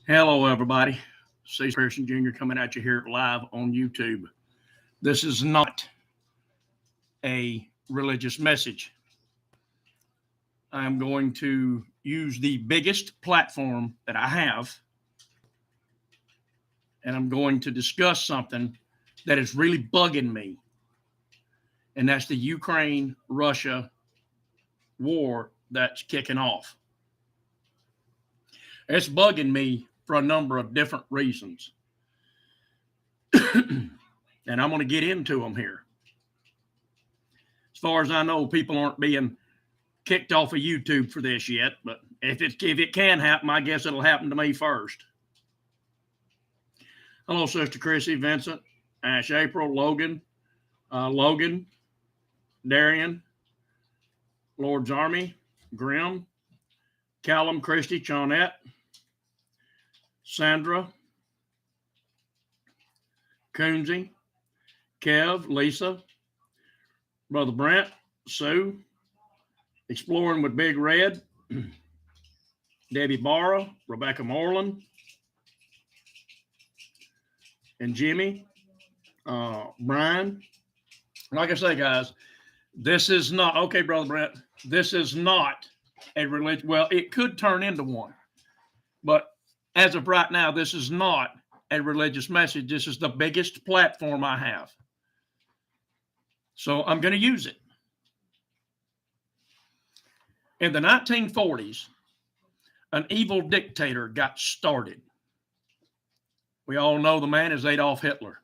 Hello, everybody. Cecil Pearson Jr. coming at you here live on YouTube. This is not a religious message. I'm going to use the biggest platform that I have, and I'm going to discuss something that is really bugging me, and that's the Ukraine-Russia war that's kicking off. It's bugging me for a number of different reasons. And I'm going to get into them here. As far as I know, people aren't being kicked off of YouTube for this yet, but if it can happen, I guess it'll happen to me first. Hello, Sister Chrissy, Vincent, Ash, April, Logan, Darian, Lord's Army, Grim, Callum, Christy, Chawnette, Sandra, Coonsy, Kev, Lisa, Brother Brent, Sue, Exploring with Big Red, Debbie Barra, Rebecca Moreland, and Jimmy, Brian. Like I say, guys, this is not, okay, Brother Brent, this is not a religion. Well, it could turn into one, but as of right now, this is not a religious message. This is the biggest platform I have. So I'm going to use it. In the 1940s, an evil dictator got started. We all know the man is Adolf Hitler.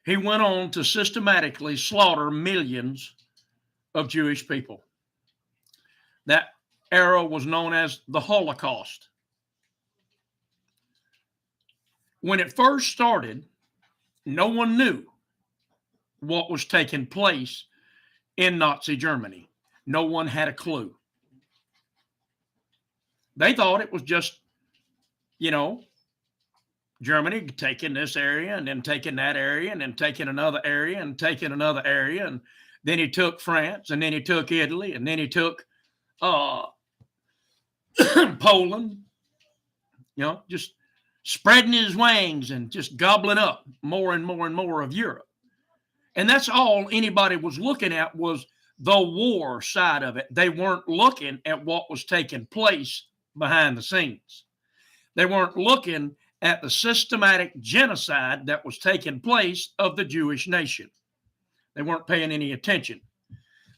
He went on to systematically slaughter millions of Jewish people. That era was known as the Holocaust. When it first started, no one knew what was taking place in Nazi Germany. No one had a clue. They thought it was just, Germany taking this area and then taking that area and then taking another area and taking another area. And then he took France and then he took Italy and then he took Poland, just spreading his wings and just gobbling up more and more and more of Europe. And that's all anybody was looking at was the war side of it. They weren't looking at what was taking place behind the scenes. They weren't looking at the systematic genocide that was taking place of the Jewish nation. They weren't paying any attention.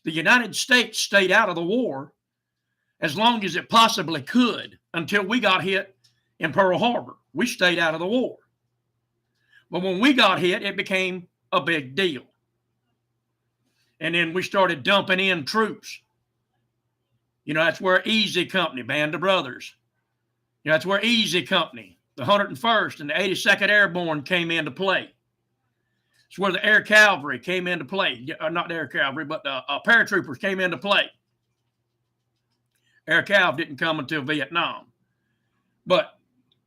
The United States stayed out of the war as long as it possibly could until we got hit in Pearl Harbor. We stayed out of the war. But when we got hit, it became a big deal. And then we started dumping in troops. That's where Easy Company, Band of Brothers. That's where Easy Company, the 101st and the 82nd Airborne came into play. It's where the Air Cavalry came into play. Not the Air Cavalry, but the paratroopers came into play. Air Cav didn't come until Vietnam. But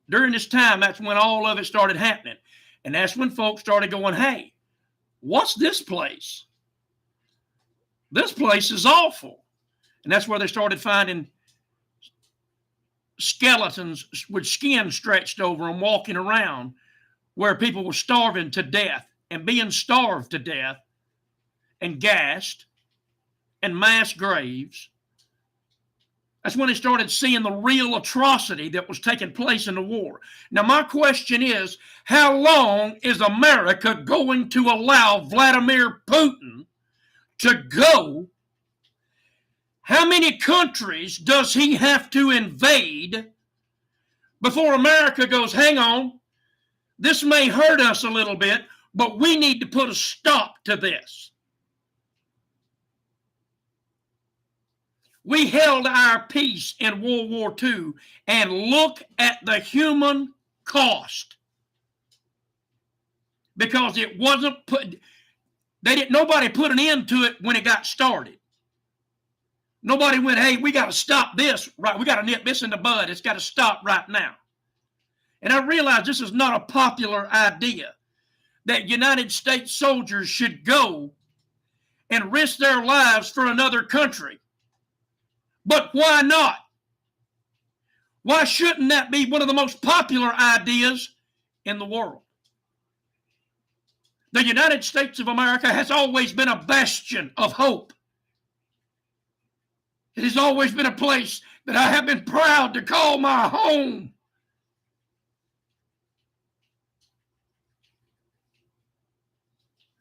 during this time, that's when all of it started happening. And that's when folks started going, hey, what's this place? This place is awful. And that's where they started finding skeletons with skin stretched over them walking around where people were starving to death and being starved to death and gassed and mass graves. That's when they started seeing the real atrocity that was taking place in the war. Now, my question is, how long is America going to allow Vladimir Putin to go? How many countries does he have to invade before America goes, hang on, this may hurt us a little bit, but we need to put a stop to this? We held our peace in World War II, and look at the human cost. Because it wasn't nobody put an end to it when it got started. Nobody went, hey, we got to stop this, right? We got to nip this in the bud. It's got to stop right now. And I realize this is not a popular idea, that United States soldiers should go and risk their lives for another country. But why not? Why shouldn't that be one of the most popular ideas in the world? The United States of America has always been a bastion of hope. It has always been a place that I have been proud to call my home.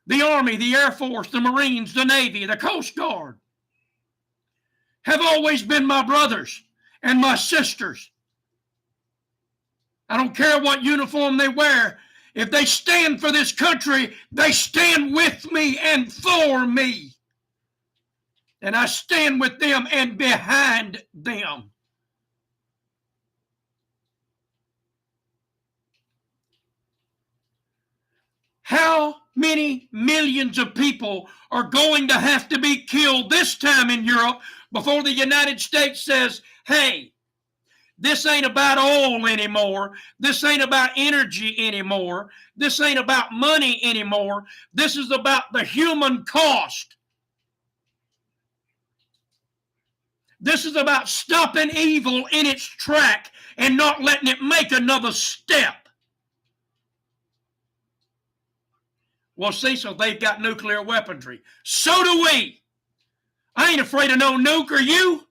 The Army, the Air Force, the Marines, the Navy, the Coast Guard have always been my brothers and my sisters. I don't care what uniform they wear. If they stand for this country, they stand with me and for me. And I stand with them and behind them. How many millions of people are going to have to be killed this time in Europe before the United States says, hey, this ain't about oil anymore. This ain't about energy anymore. This ain't about money anymore. This is about the human cost. This is about stopping evil in its track and not letting it make another step. Well, Cecil, they've got nuclear weaponry. So do we. I ain't afraid of no nuke, are you?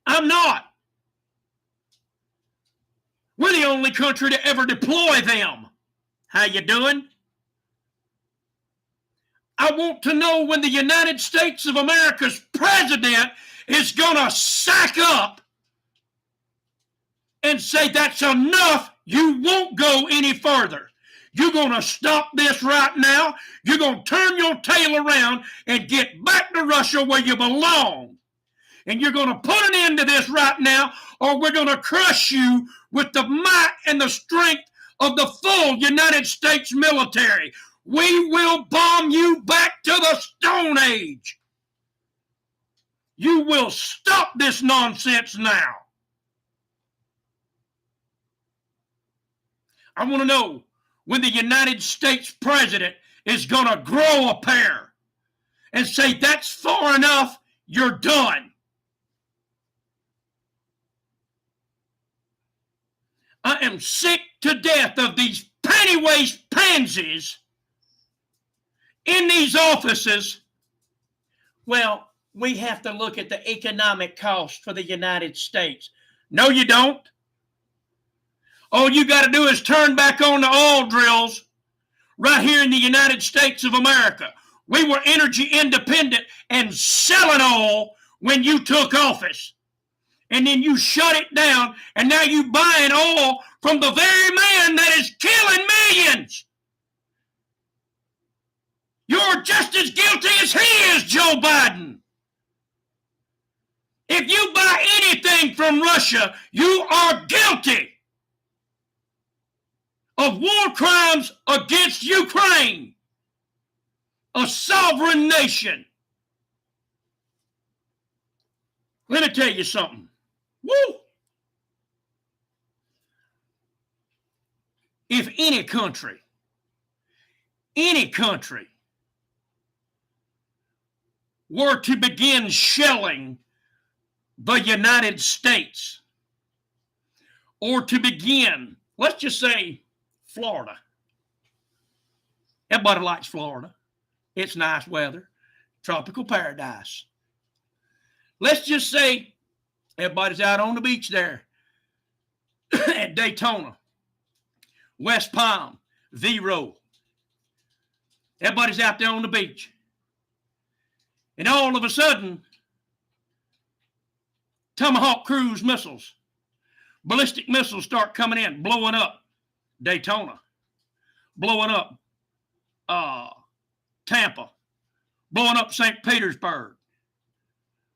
I'm not. We're the only country to ever deploy them. How you doing? I want to know when the United States of America's president is going to sack up and say that's enough. You won't go any further. You're going to stop this right now. You're going to turn your tail around and get back to Russia where you belong. And you're going to put an end to this right now, or we're going to crush you with the might and the strength of the full United States military. We will bomb you back to the Stone Age. You will stop this nonsense now. I want to know when the United States president is going to grow a pair and say, that's far enough, you're done. I am sick to death of these panty-waist pansies in these offices. Well, we have to look at the economic cost for the United States. No, you don't. All you got to do is turn back on the oil drills right here in the United States of America. We were energy independent and selling oil when you took office. And then you shut it down, and now you buying oil from the very man that is killing millions. You're just as guilty as he is, Joe Biden. If you buy anything from Russia, you are guilty of war crimes against Ukraine, a sovereign nation. Let me tell you something. Woo! If any country were to begin shelling the United States, or to begin, let's just say, Florida. Everybody likes Florida. It's nice weather, tropical paradise. Let's just say everybody's out on the beach there at Daytona, West Palm, Vero. Everybody's out there on the beach. And all of a sudden, Tomahawk cruise missiles, ballistic missiles start coming in, blowing up Daytona, blowing up Tampa, blowing up St. Petersburg,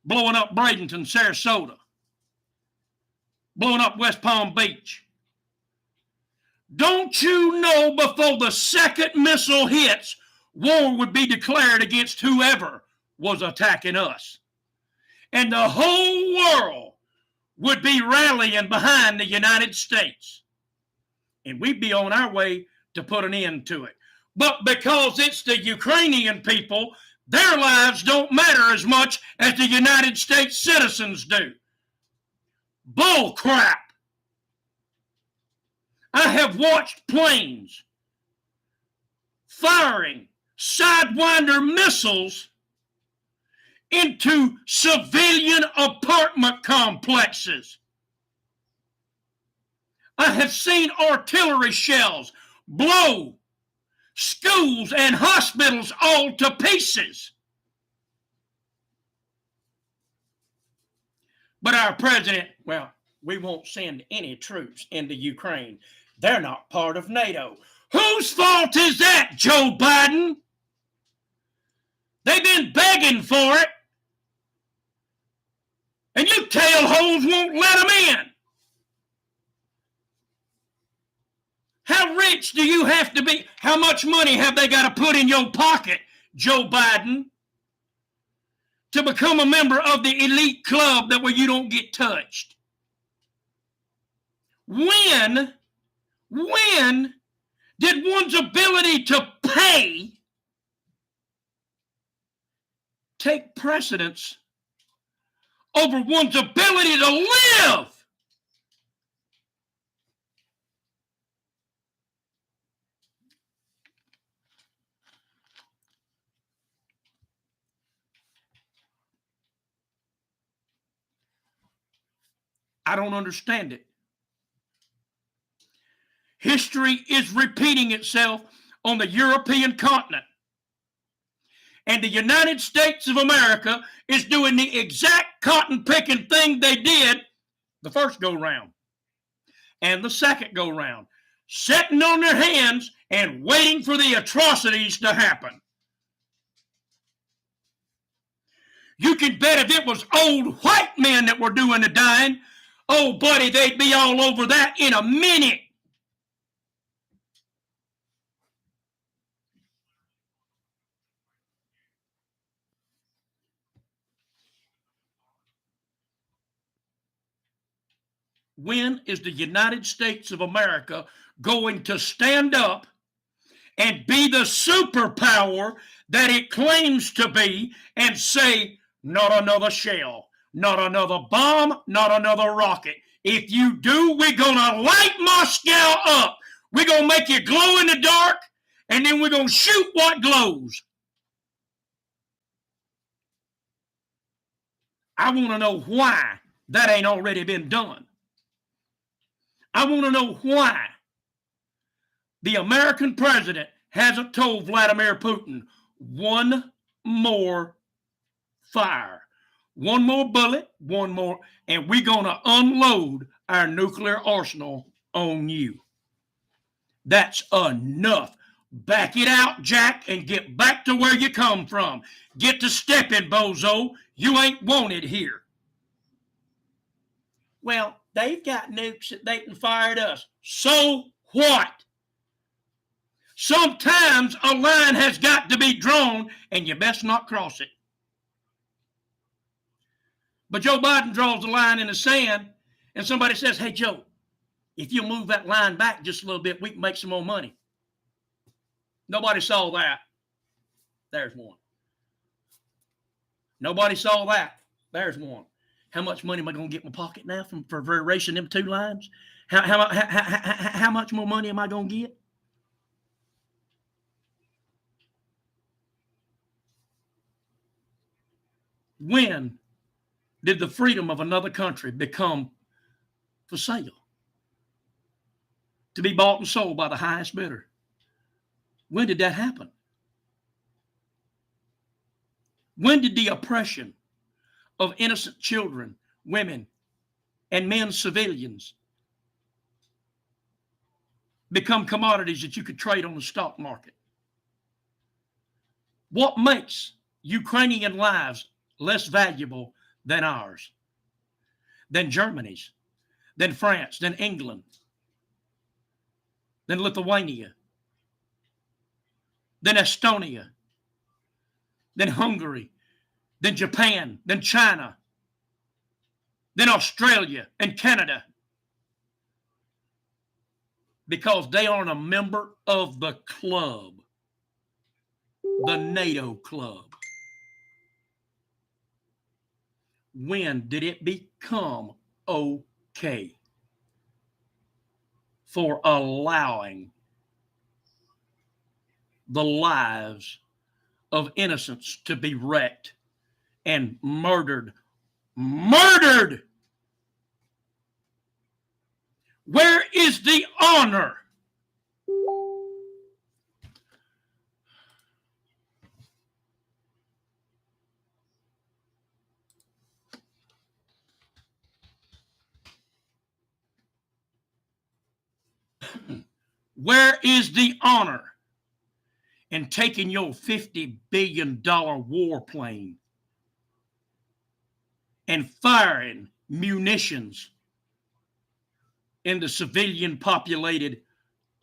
blowing up Bradenton, Sarasota, blowing up West Palm Beach. Don't you know before the second missile hits, war would be declared against whoever was attacking us? And the whole world would be rallying behind the United States. And we'd be on our way to put an end to it. But because it's the Ukrainian people, their lives don't matter as much as the United States citizens do. Bull crap. I have watched planes firing Sidewinder missiles into civilian apartment complexes. I have seen artillery shells blow schools and hospitals all to pieces. But our president, well, we won't send any troops into Ukraine. They're not part of NATO. Whose fault is that, Joe Biden? They've been begging for it. And you tailholes won't let them in. How rich do you have to be? How much money have they got to put in your pocket, Joe Biden, to become a member of the elite club that where you don't get touched? When did one's ability to pay take precedence over one's ability to live? I don't understand it. History is repeating itself on the European continent. And the United States of America is doing the exact cotton-picking thing they did the first go-round and the second go-round, sitting on their hands and waiting for the atrocities to happen. You can bet if it was old white men that were doing the dying, oh, buddy, they'd be all over that in a minute. When is the United States of America going to stand up and be the superpower that it claims to be and say, not another shell, not another bomb, not another rocket. If you do, we're going to light Moscow up. We're going to make you glow in the dark, and then we're going to shoot what glows. I want to know why that ain't already been done. I want to know why the American president hasn't told Vladimir Putin one more fire, one more bullet, one more, and we're going to unload our nuclear arsenal on you. That's enough. Back it out, Jack, and get back to where you come from. Get to stepping, bozo. You ain't wanted here. Well, they've got nukes that they can fire at us. So what? Sometimes a line has got to be drawn, and you best not cross it. But Joe Biden draws the line in the sand, and somebody says, hey, Joe, if you move that line back just a little bit, we can make some more money. Nobody saw that. There's one. Nobody saw that. There's one. How much money am I going to get in my pocket now for erasing them two lines? How much more money am I going to get? When did the freedom of another country become for sale? To be bought and sold by the highest bidder? When did that happen? When did the oppression of innocent children, women, and men civilians become commodities that you could trade on the stock market? What makes Ukrainian lives less valuable than ours, than Germany's, than France, than England, than Lithuania, than Estonia, than Hungary, than Japan, than China, than Australia and Canada? Because they aren't a member of the club, the NATO club. When did it become okay for allowing the lives of innocents to be wrecked and murdered. Murdered! Where is the honor? Where is the honor in taking your $50 billion warplane and firing munitions into civilian populated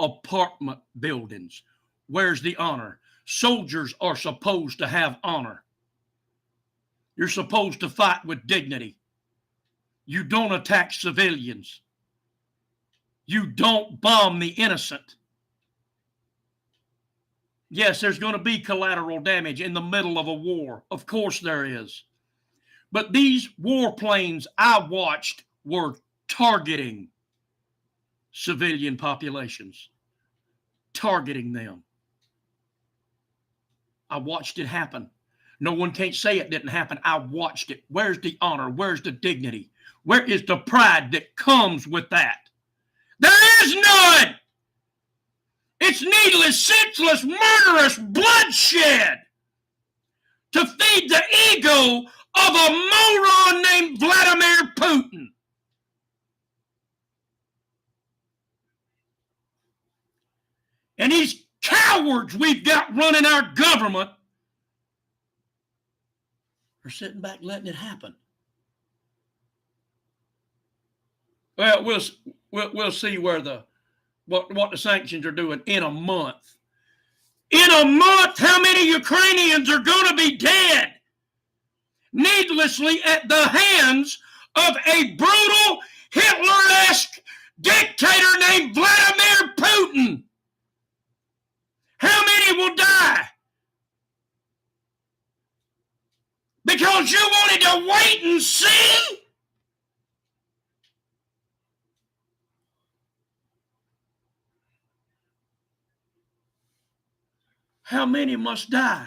apartment buildings? Where's the honor? Soldiers are supposed to have honor. You're supposed to fight with dignity. You don't attack civilians. You don't bomb the innocent. Yes, there's going to be collateral damage in the middle of a war. Of course there is. But these warplanes I watched were targeting civilian populations. Targeting them. I watched it happen. No one can't say it didn't happen. I watched it. Where's the honor? Where's the dignity? Where is the pride that comes with that? There is none! It's needless, senseless, murderous bloodshed to feed the ego of a moron named Vladimir Putin. And these cowards we've got running our government are sitting back letting it happen. Well, we'll see where what the sanctions are doing in a month. In a month, how many Ukrainians are going to be dead needlessly at the hands of a brutal Hitler-esque dictator named Vladimir Putin? How many will die? Because you wanted to wait and see? How many must die?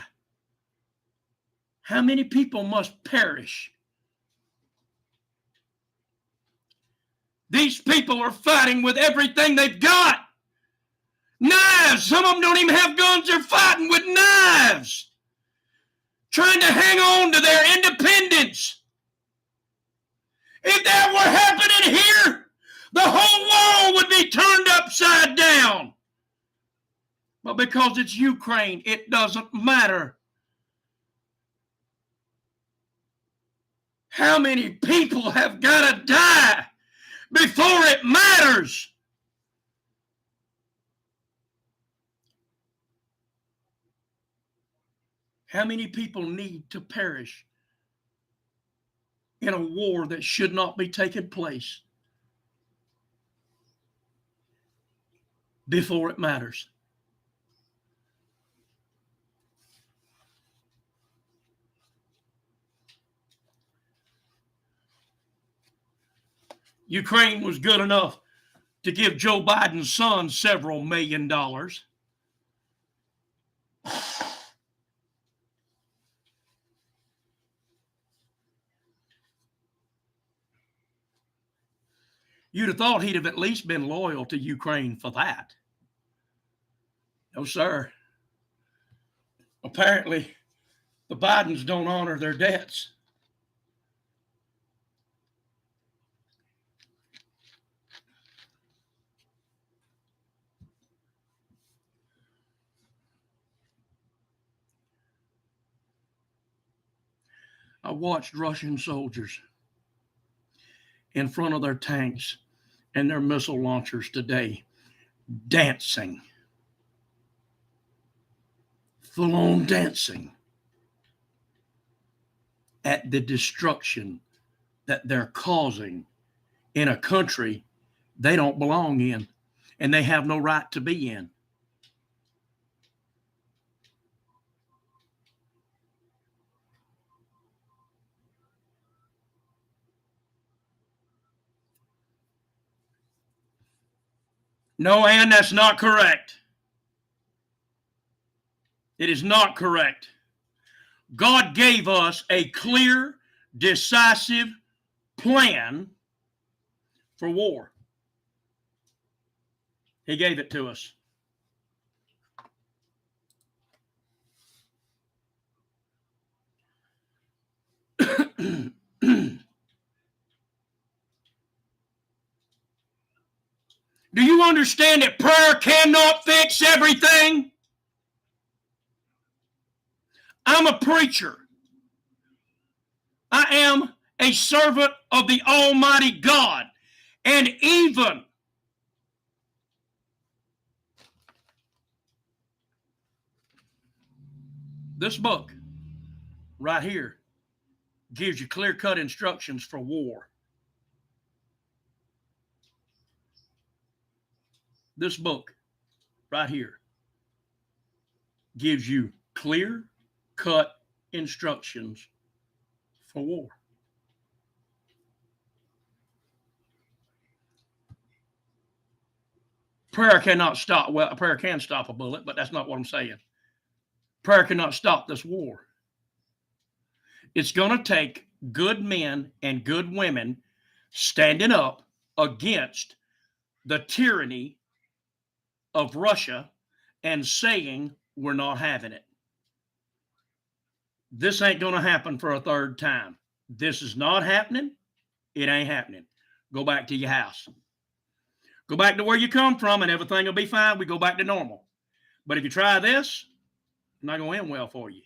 How many people must perish? These people are fighting with everything they've got. Knives. Some of them don't even have guns. They're fighting with knives. Trying to hang on to their independence. If that were happening here, the whole world would be turned upside down. But because it's Ukraine, it doesn't matter. How many people have got to die before it matters? How many people need to perish in a war that should not be taking place before it matters? Ukraine was good enough to give Joe Biden's son several $1 million. You'd have thought he'd have at least been loyal to Ukraine for that. No, sir. Apparently, the Bidens don't honor their debts. I watched Russian soldiers in front of their tanks and their missile launchers today dancing, full-on dancing at the destruction that they're causing in a country they don't belong in and they have no right to be in. No, Ann, that's not correct. It is not correct. God gave us a clear, decisive plan for war. He gave it to us. Do you understand that prayer cannot fix everything? I'm a preacher. I am a servant of the Almighty God. And even this book right here gives you clear-cut instructions for war. This book right here gives you clear-cut instructions for war. Prayer cannot stop. Well, prayer can stop a bullet, but that's not what I'm saying. Prayer cannot stop this war. It's going to take good men and good women standing up against the tyranny of Russia and saying we're not having it. This ain't going to happen for a third time. This is not happening. It ain't happening. Go back to your house. Go back to where you come from and everything will be fine. We go back to normal. But if you try this, it's not going to end well for you.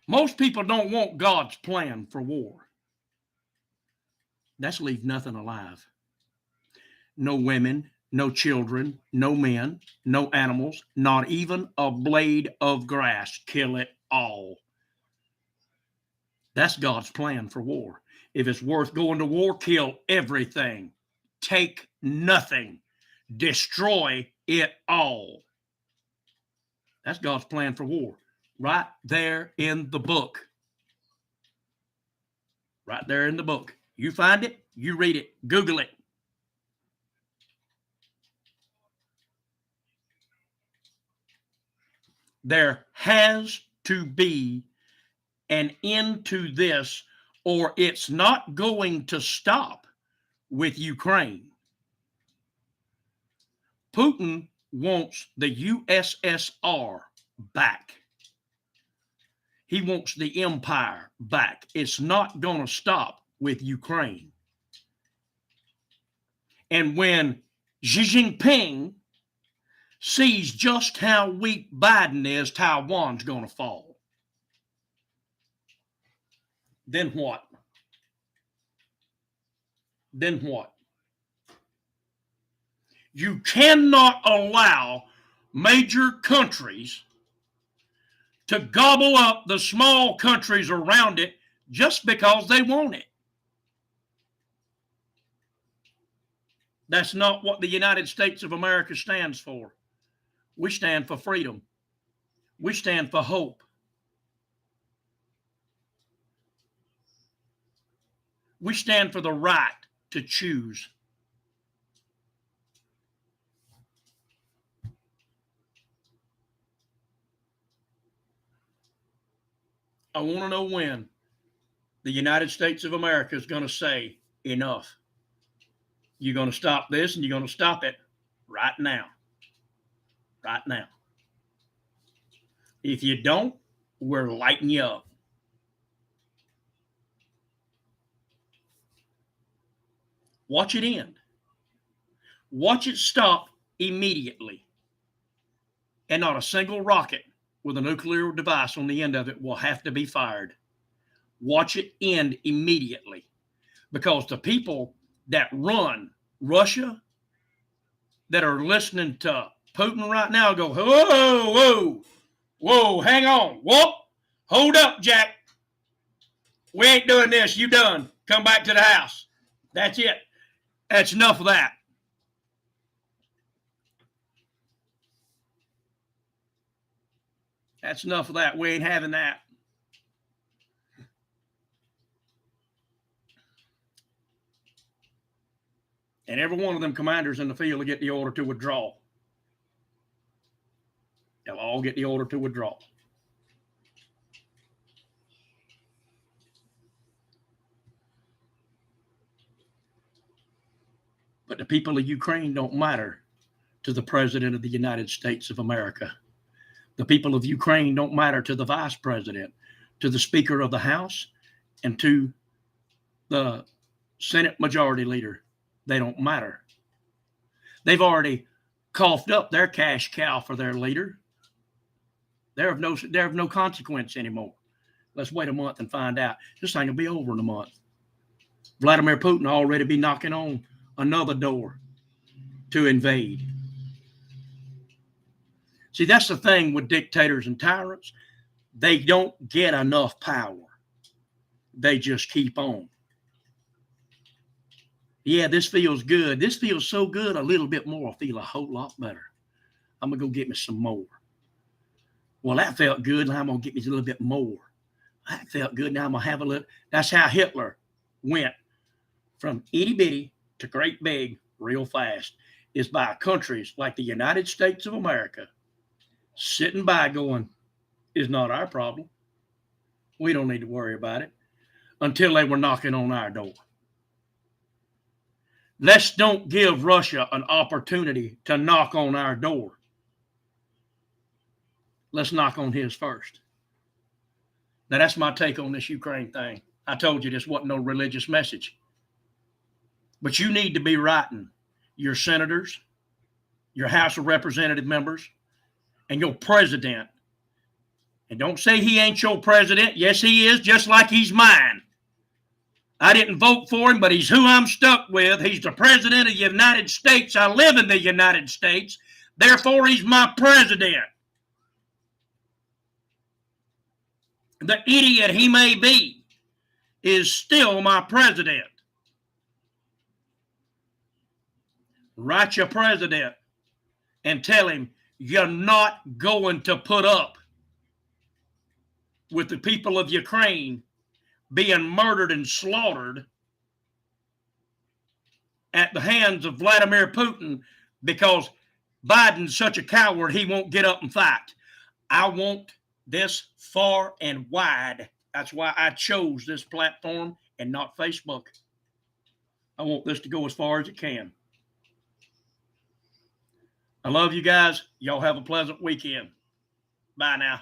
Most people don't want God's plan for war. That's leave nothing alive. No women, no children, no men, no animals, not even a blade of grass. Kill it all. That's God's plan for war. If it's worth going to war, kill everything. Take nothing. Destroy it all. That's God's plan for war. Right there in the book. Right there in the book. You find it, you read it, Google it. There has to be an end to this, or it's not going to stop with Ukraine. Putin wants the USSR back. He wants the empire back. It's not going to stop with Ukraine. And when Xi Jinping sees just how weak Biden is, Taiwan's going to fall. Then what? Then what? You cannot allow major countries to gobble up the small countries around it just because they want it. That's not what the United States of America stands for. We stand for freedom. We stand for hope. We stand for the right to choose. I want to know when the United States of America is going to say enough. You're going to stop this and you're going to stop it right now. Right now. If you don't, we're lighting you up. Watch it end. Watch it stop immediately. And not a single rocket with a nuclear device on the end of it will have to be fired. Watch it end immediately. Because the people that run Russia, that are listening to Putin right now, go, whoa, whoa, whoa, hang on. Whoop, hold up, Jack. We ain't doing this. You done. Come back to the house. That's it. That's enough of that. That's enough of that. We ain't having that. And every one of them commanders in the field will get the order to withdraw. They'll all get the order to withdraw. But the people of Ukraine don't matter to the President of the United States of America. The people of Ukraine don't matter to the Vice President, to the Speaker of the House, and to the Senate Majority Leader. They don't matter. They've already coughed up their cash cow for their leader. They're of no consequence anymore. Let's wait a month and find out. This thing will be over in a month. Vladimir Putin already be knocking on another door to invade. See, that's the thing with dictators and tyrants. They don't get enough power. They just keep on. Yeah, this feels good. This feels so good. A little bit more, I feel a whole lot better. I'm going to go get me some more. Well, that felt good. Now I'm going to get me a little bit more. That felt good. Now I'm going to have a little. That's how Hitler went from itty bitty to great big real fast, is by countries like the United States of America sitting by going, it's not our problem. We don't need to worry about it, until they were knocking on our door. Let's don't give Russia an opportunity to knock on our door. Let's knock on his first. Now, that's my take on this Ukraine thing. I told you this wasn't no religious message. But you need to be writing your senators, your House of Representative members, and your president. And don't say he ain't your president. Yes, he is, just like he's mine. I didn't vote for him, but he's who I'm stuck with. He's the president of the United States. I live in the United States. Therefore, he's my president. The idiot he may be is still my president. Write your president and tell him you're not going to put up with the people of Ukraine being murdered and slaughtered at the hands of Vladimir Putin because Biden's such a coward he won't get up and fight. I want this far and wide. That's why I chose this platform and not Facebook. I want this to go as far as it can. I love you guys. Y'all have a pleasant weekend. Bye now.